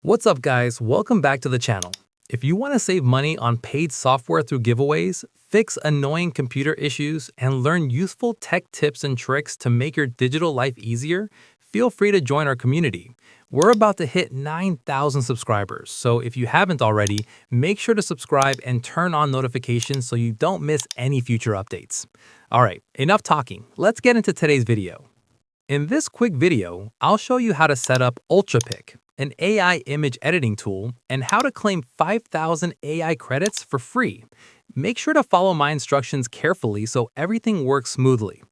What's up guys, welcome back to the channel. If you want to save money on paid software through giveaways, fix annoying computer issues, and learn useful tech tips and tricks to make your digital life easier, feel free to join our community. We're about to hit 9,000 subscribers, so if you haven't already, make sure to subscribe and turn on notifications so you don't miss any future updates. Alright, enough talking, let's get into today's video. In this quick video, I'll show you how to set up Ultrapic, an AI image editing tool, and how to claim 5,000 AI credits for free. Make sure to follow my instructions carefully so everything works smoothly.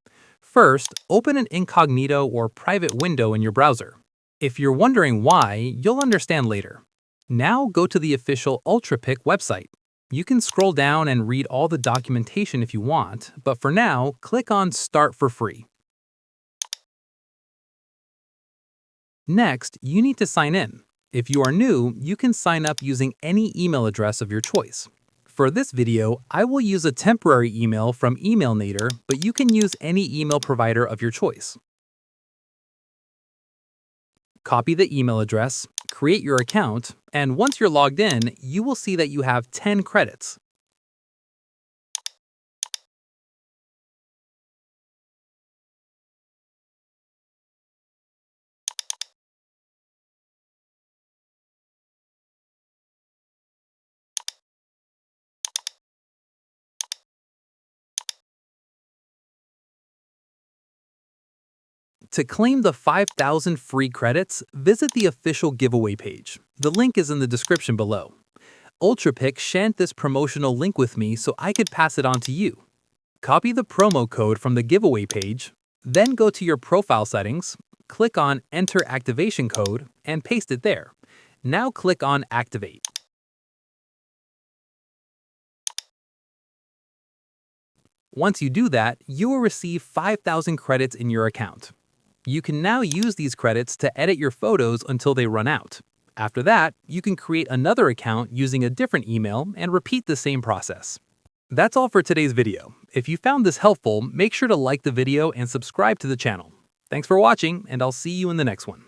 First, open an incognito or private window in your browser. If you're wondering why, you'll understand later. Now go to the official Ultrapic website. You can scroll down and read all the documentation if you want, but for now, click on Start for Free. Next, you need to sign in. If you are new, you can sign up using any email address of your choice. For this video, I will use a temporary email from Emailnator, but you can use any email provider of your choice. Copy the email address, create your account, and once you're logged in, you will see that you have 10 credits. To claim the 5,000 free credits, visit the official giveaway page. The link is in the description below. Ultrapic shared this promotional link with me so I could pass it on to you. Copy the promo code from the giveaway page, then go to your profile settings, click on Enter Activation Code, and paste it there. Now click on Activate. Once you do that, you will receive 5,000 credits in your account. You can now use these credits to edit your photos until they run out. After that, you can create another account using a different email and repeat the same process. That's all for today's video. If you found this helpful, make sure to like the video and subscribe to the channel. Thanks for watching, and I'll see you in the next one.